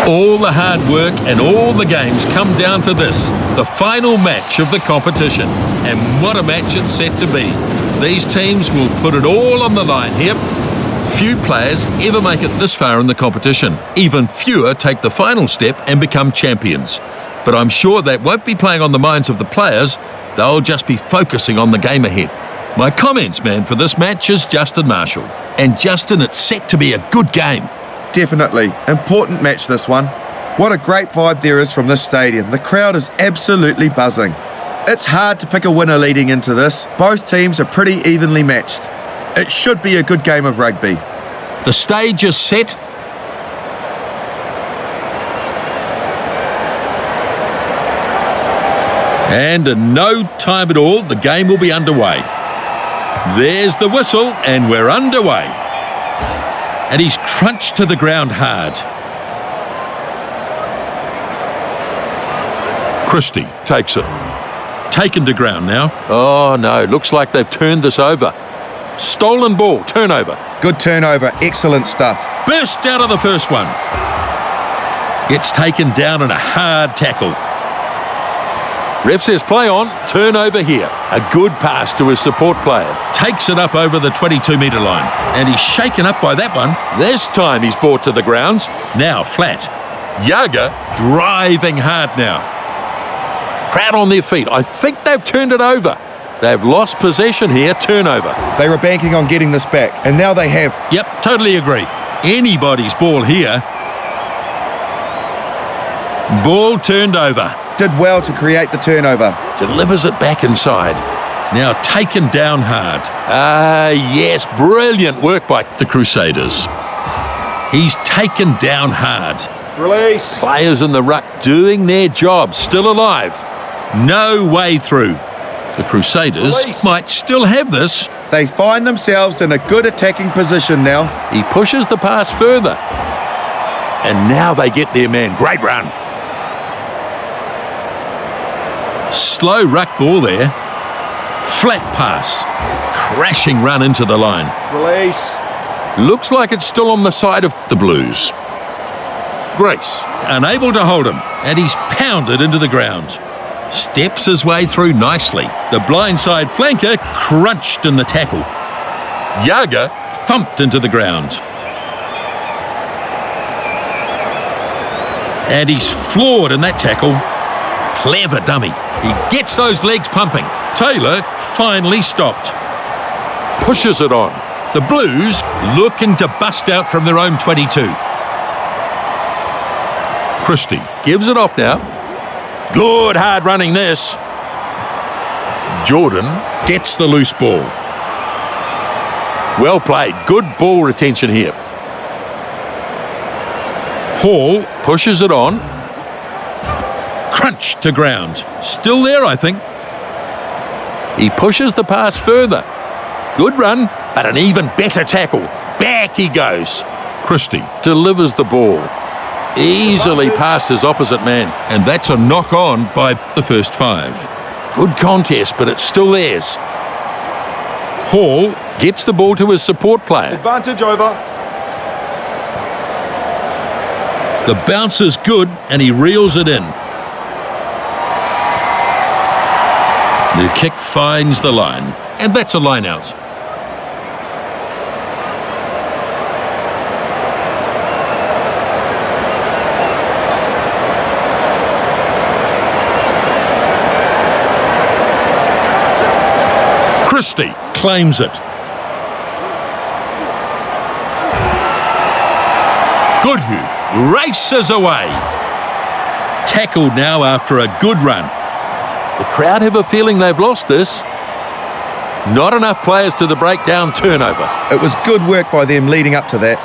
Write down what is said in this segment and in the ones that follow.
All the hard work and all the games come down to this, the final match of the competition. And what a match it's set to be. These teams will put it all on the line here. Few players ever make it this far in the competition. Even fewer take the final step and become champions. But I'm sure that won't be playing on the minds of the players. They'll just be focusing on the game ahead. My comments man for this match is Justin Marshall. And Justin, it's set to be a good game. Definitely. Important match, this one. What a great vibe there is from this stadium. The crowd is absolutely buzzing. It's hard to pick a winner leading into this. Both teams are pretty evenly matched. It should be a good game of rugby. The stage is set. And in no time at all, the game will be underway. There's the whistle, and we're underway. And he's crunched to the ground hard. Christie takes it. Taken to ground now. Oh no, looks like they've turned this over. Stolen ball, turnover. Good turnover, excellent stuff. Burst out of the first one. Gets taken down in a hard tackle. Ref says play on, turnover here. A good pass to his support player. Takes it up over the 22-metre line. And he's shaken up by that one. This time he's brought to the ground. Now flat. Yaga driving hard now. Crowd on their feet. I think they've turned it over. They've lost possession here, turnover. They were banking on getting this back, and now they have. Yep, totally agree. Anybody's ball here. Ball turned over. Did well to create the turnover. Delivers it back inside. Now taken down hard. Yes, brilliant work by the Crusaders. He's taken down hard. Release. Players in the ruck doing their job, still alive. No way through. The Crusaders might still have this. They find themselves in a good attacking position now. He pushes the pass further. And now they get their man. Great run. Slow ruck ball there. Flat pass. Crashing run into the line. Release. Looks like it's still on the side of the Blues. Grace, unable to hold him, and he's pounded into the ground. Steps his way through nicely. The blindside flanker crunched in the tackle. Yaga thumped into the ground. And he's floored in that tackle. Clever dummy. He gets those legs pumping. Taylor finally stopped. Pushes it on. The Blues looking to bust out from their own 22. Christie gives it off now. Good hard running this. Jordan gets the loose ball. Well played. Good ball retention here. Hall pushes it on. Crunch to ground. Still there, I think. He pushes the pass further. Good run, but an even better tackle. Back he goes. Christie delivers the ball. Easily past his opposite man. And that's a knock on by the first 5. Good contest, but it's still theirs. Hall gets the ball to his support player. Advantage over. The bounce is good, and he reels it in. The kick finds the line, and that's a line out. Christie claims it. Goodhue races away. Tackled now after a good run. The crowd have a feeling they've lost this. Not enough players to the breakdown, turnover. It was good work by them leading up to that.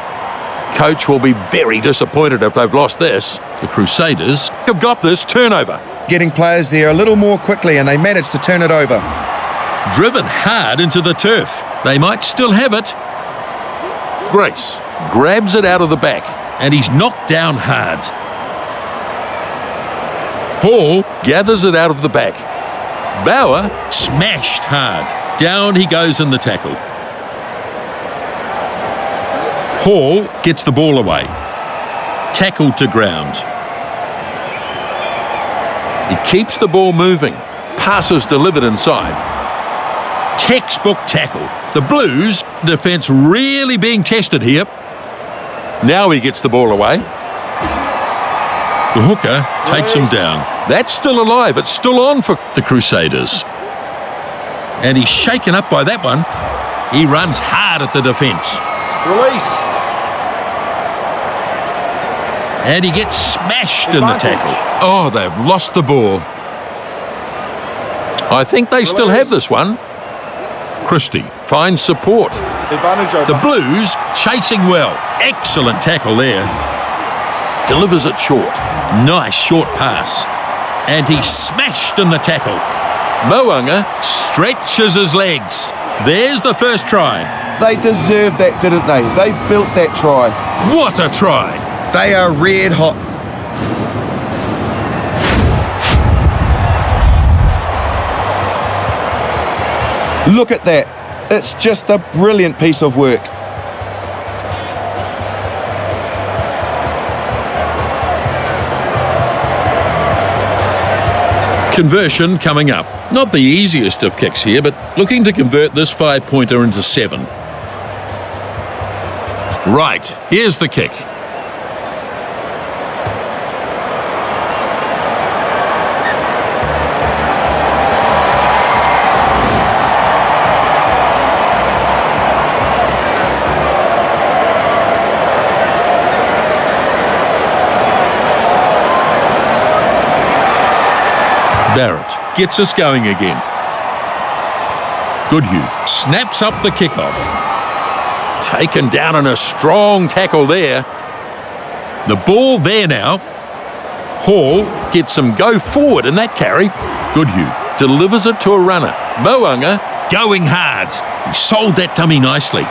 Coach will be very disappointed if they've lost this. The Crusaders have got this, turnover. Getting players there a little more quickly, and they managed to turn it over. Driven hard into the turf. They might still have it. Grace grabs it out of the back, and he's knocked down hard. Hall gathers it out of the back. Bauer smashed hard. Down he goes in the tackle. Hall gets the ball away. tackled to ground. He keeps the ball moving. Passes delivered inside. Textbook tackle. The Blues defence really being tested here. Now he gets the ball away. The hooker takes him down. That's still alive. It's still on for the Crusaders. And he's shaken up by that one. He runs hard at the defence. Release. And he gets smashed in the tackle. Oh, they've lost the ball. I think they still have this one. Christie finds support. Advantage over. The Blues chasing well. Excellent tackle there. Delivers it short. Nice short pass. And he's smashed in the tackle. Mo'unga stretches his legs. There's the first try. They deserved that, didn't they? They built that try. What a try. They are red hot. Look at that. It's just a brilliant piece of work. Conversion coming up. Not the easiest of kicks here, but looking to convert this 5-pointer into 7. Right, here's the kick. Barrett gets us going again. Goodhue snaps up the kickoff. Taken down in a strong tackle there. The ball there now. Hall gets some go forward in that carry. Goodhue delivers it to a runner. Mo'unga going hard. He sold that dummy nicely.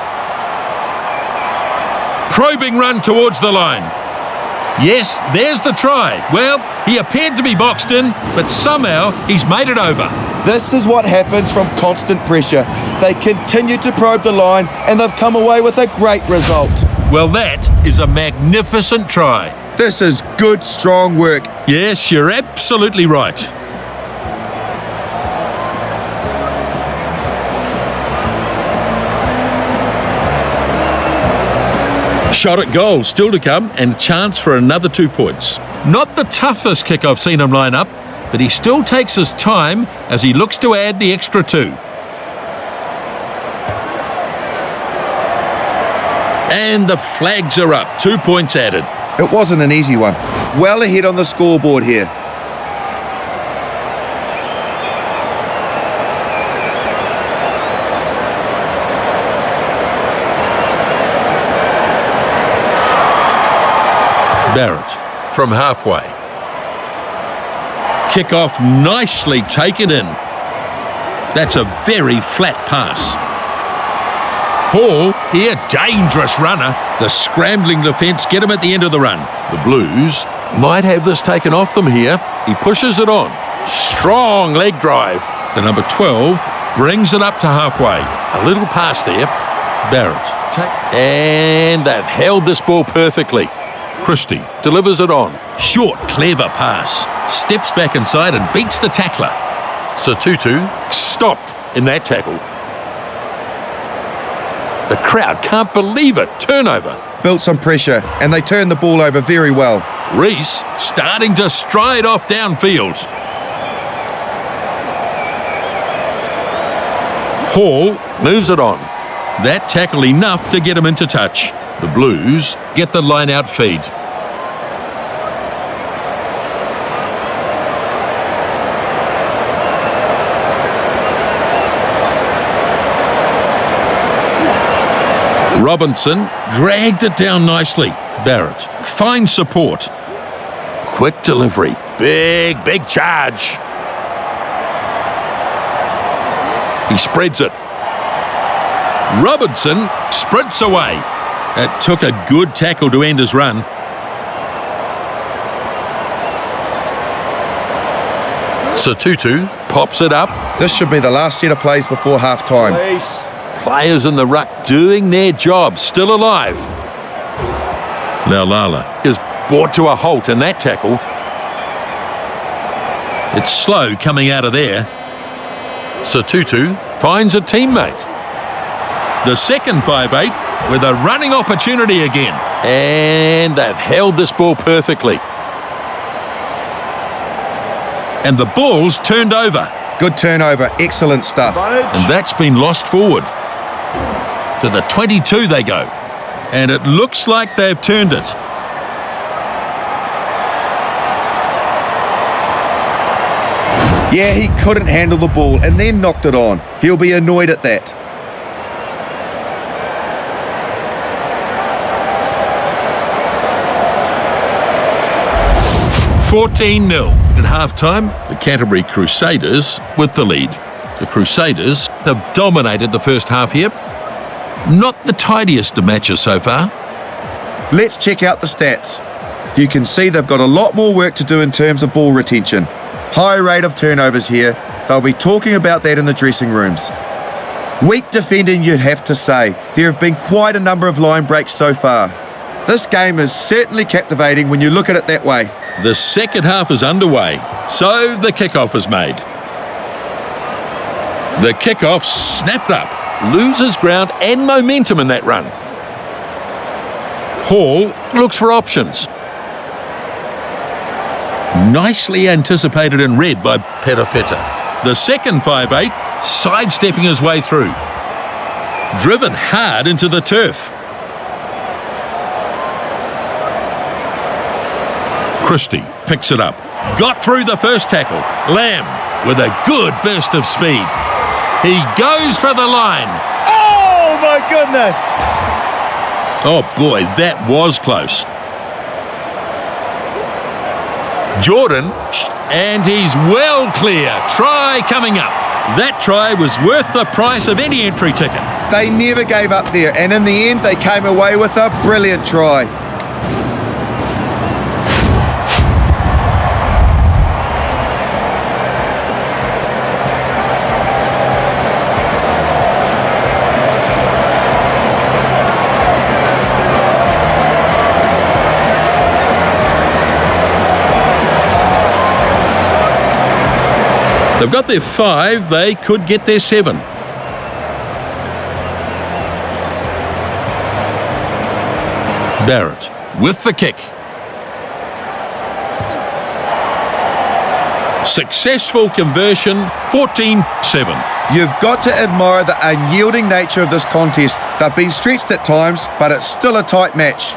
Probing run towards the line. Yes, there's the try. Well, he appeared to be boxed in, but somehow he's made it over. This is what happens from constant pressure. They continue to probe the line and they've come away with a great result. Well, that is a magnificent try. This is good, strong work. Yes, you're absolutely right. Shot at goal still to come and a chance for another 2 points. Not the toughest kick I've seen him line up, but he still takes his time as he looks to add the extra 2. And the flags are up. 2 points added. It wasn't an easy one. Well ahead on the scoreboard here. Barrett from halfway. Kick-off nicely taken in. That's a very flat pass. Hall, here, dangerous runner. The scrambling defence get him at the end of the run. The Blues might have this taken off them here. He pushes it on. Strong leg drive. The number 12 brings it up to halfway. A little pass there. Barrett. And they've held this ball perfectly. Christie delivers it on. Short, clever pass. Steps back inside and beats the tackler. Tutu stopped in that tackle. The crowd can't believe it. Turnover. Built some pressure and they turned the ball over very well. Reese starting to stride off downfield. Hall moves it on. That tackle enough to get him into touch. The Blues get the line-out feed. Robinson dragged it down nicely. Barrett finds support. Quick delivery. Big charge. He spreads it. Robinson sprints away. It took a good tackle to end his run. Tutu pops it up. This should be the last set of plays before half-time. Release. Players in the ruck doing their job, still alive. Laulala is brought to a halt in that tackle. It's slow coming out of there. So Tutu finds a teammate. The second 5/8 with a running opportunity again. And they've held this ball perfectly. And the ball's turned over. Good turnover, excellent stuff. And that's been lost forward. To the 22 they go. And it looks like they've turned it. Yeah, he couldn't handle the ball and then knocked it on. He'll be annoyed at that. $14-0 at half-time. The Canterbury Crusaders with the lead. The Crusaders have dominated the first half here. Not the tidiest of matches so far. Let's check out the stats. You can see they've got a lot more work to do in terms of ball retention. High rate of turnovers here. They'll be talking about that in the dressing rooms. Weak defending, you'd have to say. There have been quite a number of line breaks so far. This game is certainly captivating when you look at it that way. The second half is underway, so the kickoff is made. The kickoff snapped up, loses ground and momentum in that run. Hall looks for options. Nicely anticipated and read by Perofeta. The second 5/8 sidestepping his way through. Driven hard into the turf. Christie picks it up. Got through the first tackle. Lamb with a good burst of speed. He goes for the line. Oh my goodness! Oh boy, that was close. Jordan, and he's well clear. Try coming up. That try was worth the price of any entry ticket. They never gave up there, and in the end, they came away with a brilliant try. They've got their 5, they could get their 7. Barrett with the kick. Successful conversion, 14-7. You've got to admire the unyielding nature of this contest. They've been stretched at times, but it's still a tight match.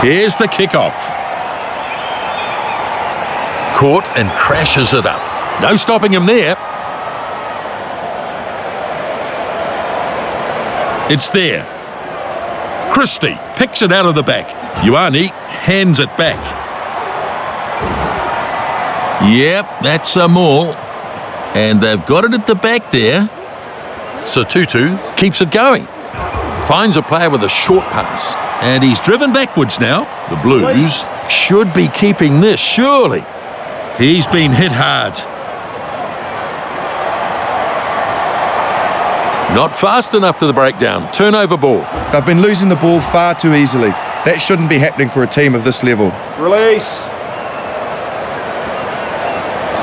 Here's the kickoff. Caught and crashes it up. No stopping him there. It's there. Christie picks it out of the back. Ioane hands it back. Yep, that's a maul. And they've got it at the back there. So Tutu keeps it going. Finds a player with a short pass. And he's driven backwards now. The Blues should be keeping this, surely. He's been hit hard. Not fast enough to the breakdown. Turnover ball. They've been losing the ball far too easily. That shouldn't be happening for a team of this level. Release.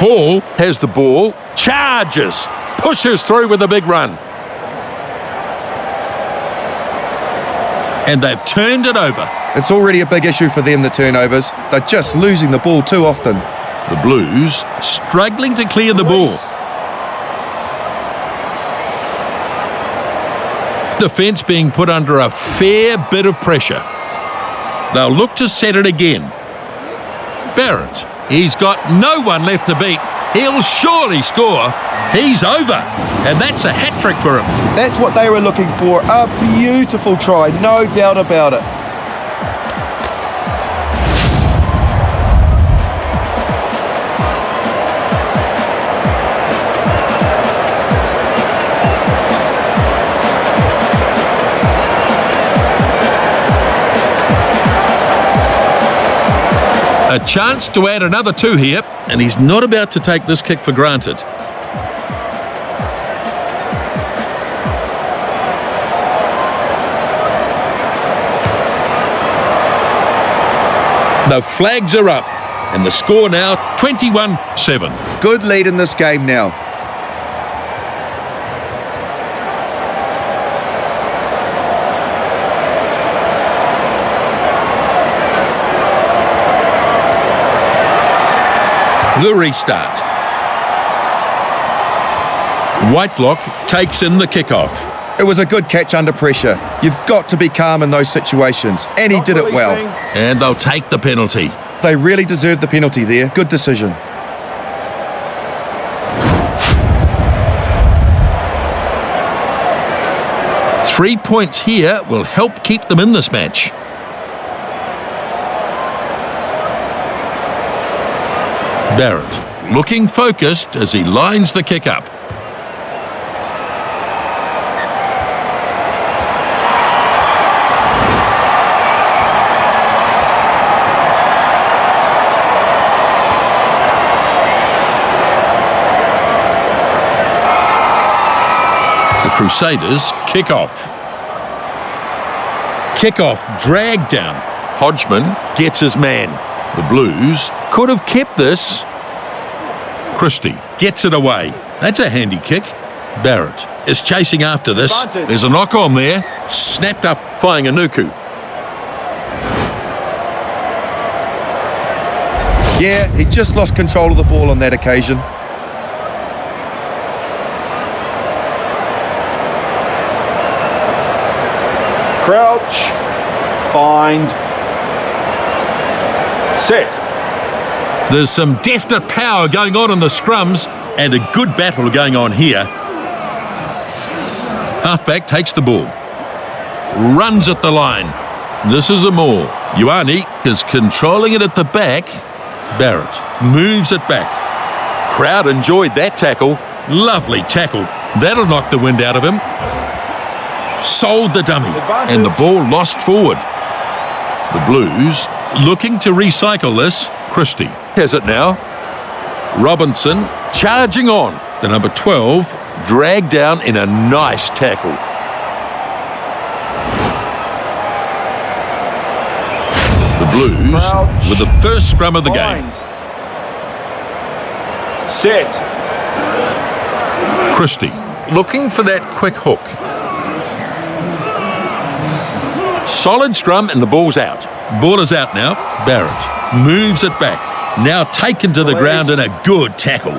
Hall has the ball. Charges. Pushes through with a big run. And they've turned it over. It's already a big issue for them, the turnovers. They're just losing the ball too often. The Blues struggling to clear the ball. Defence being put under a fair bit of pressure. They'll look to set it again. Barrett, he's got no one left to beat. He'll surely score. He's over. And that's a hat-trick for him. That's what they were looking for. A beautiful try, no doubt about it. A chance to add another 2 here, and he's not about to take this kick for granted. The flags are up, and the score now 21-7. Good lead in this game now. The restart. Whitelock takes in the kickoff. It was a good catch under pressure. You've got to be calm in those situations, and he did it well. And they'll take the penalty. They really deserved the penalty there. Good decision. Three points here will help keep them in this match. Barrett looking focused as he lines the kick up. The Crusaders kick off. Kick-off dragged down. Hodgman gets his man. The Blues could have kept this. Christie gets it away. That's a handy kick. Barrett is chasing after this. There's a knock on there. Snapped up Whainganuku. Yeah, he just lost control of the ball on that occasion. Crouch. Bind. Set. There's some definite power going on in the scrums and a good battle going on here. Halfback takes the ball. Runs at the line. This is a maul. Ioane is controlling it at the back. Barrett moves it back. Crowd enjoyed that tackle. Lovely tackle. That'll knock the wind out of him. Sold the dummy. And the ball lost forward. The Blues looking to recycle this. Christie has it now. Robinson charging on. The number 12 dragged down in a nice tackle. The Blues with the first scrum of the game. Set. Christie looking for that quick hook. Solid scrum and the ball's out. Ball is out now. Barrett moves it back. Now taken to the ground in a good tackle.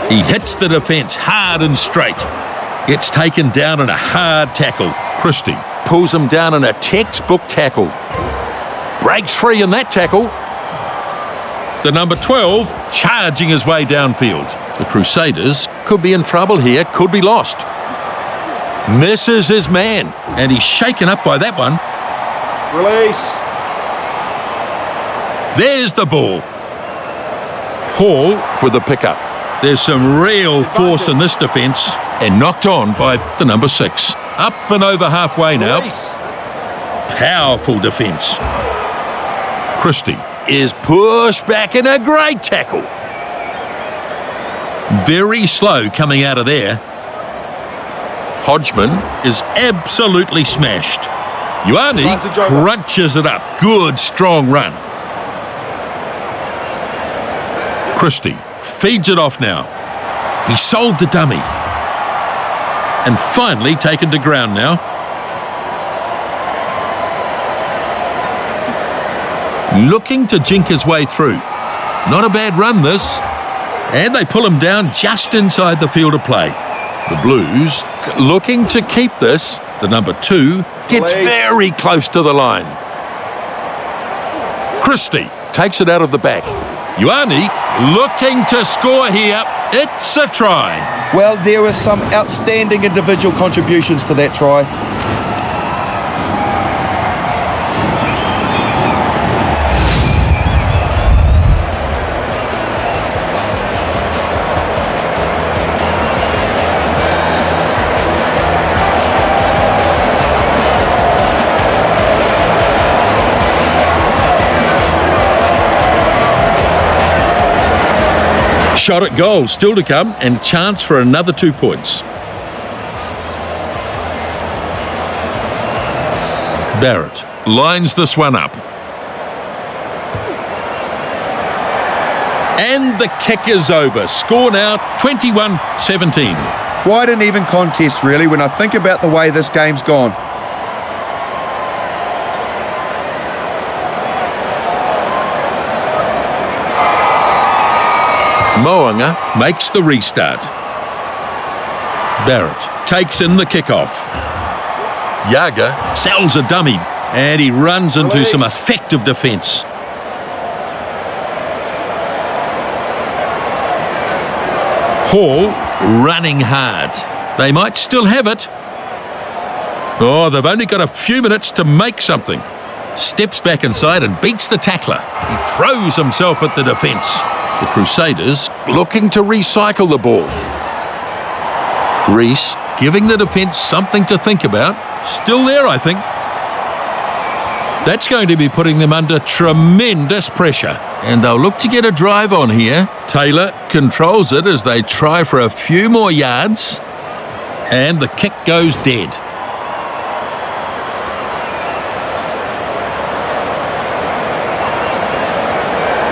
He hits the defence hard and straight. Gets taken down in a hard tackle. Christie pulls him down in a textbook tackle. Breaks free in that tackle. The number 12 charging his way downfield. The Crusaders could be in trouble here, could be lost. Misses his man, and he's shaken up by that one. Release. There's the ball. Hall with the pickup. There's some real force in this defence, and knocked on by the number 6. Up and over halfway now. Release. Powerful defence. Christie is pushed back in a great tackle. Very slow coming out of there. Hodgman is absolutely smashed. Ioane crunches it up. Good, strong run. Christie feeds it off now. He sold the dummy. And finally taken to ground now. Looking to jink his way through. Not a bad run, this. And they pull him down just inside the field of play. The Blues looking to keep this. The number 2 gets very close to the line. Christie takes it out of the back. Ioane looking to score here. It's a try. Well, there were some outstanding individual contributions to that try. Shot at goal still to come, and chance for another 2 points. Barrett lines this one up. And the kick is over. Score now 21-17. Quite an even contest, really, when I think about the way this game's gone. Moanga makes the restart. Barrett takes in the kickoff. Yaga sells a dummy and he runs into some effective defence. Hall running hard. They might still have it. Oh, they've only got a few minutes to make something. Steps back inside and beats the tackler. He throws himself at the defence. The Crusaders looking to recycle the ball. Reese giving the defence something to think about. Still there, I think. That's going to be putting them under tremendous pressure. And they'll look to get a drive on here. Taylor controls it as they try for a few more yards. And the kick goes dead.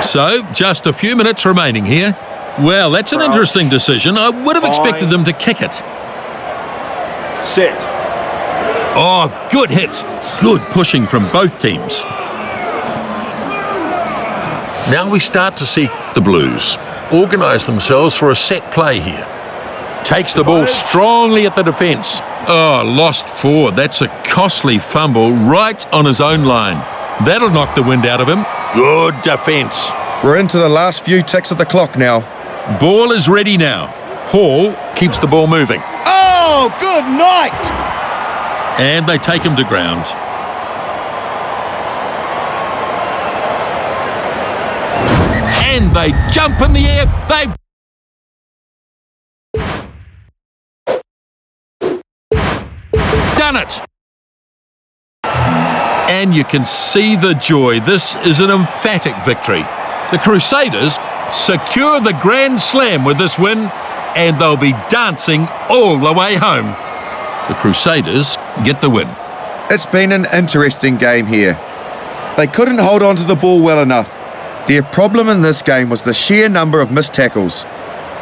So, just a few minutes remaining here. Well, that's an interesting decision. I would have expected them to kick it. Set. Oh, good hit. Good pushing from both teams. Now we start to see the Blues organise themselves for a set play here. Takes the ball strongly at the defence. Oh, lost forward. That's a costly fumble right on his own line. That'll knock the wind out of him. Good defence. We're into the last few ticks of the clock now. Ball is ready now. Hall keeps the ball moving. Oh, good night! And they take him to ground. And they jump in the air. They've done it. And you can see the joy. This is an emphatic victory. The Crusaders secure the Grand Slam with this win, and they'll be dancing all the way home. The Crusaders get the win. It's been an interesting game here. They couldn't hold on to the ball well enough. Their problem in this game was the sheer number of missed tackles.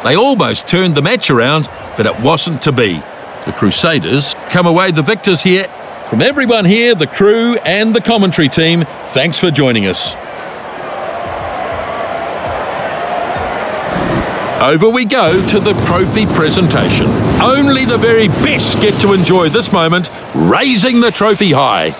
They almost turned the match around, but it wasn't to be. The Crusaders come away the victors here. From everyone here, the crew and the commentary team, thanks for joining us. Over we go to the trophy presentation. Only the very best get to enjoy this moment, raising the trophy high.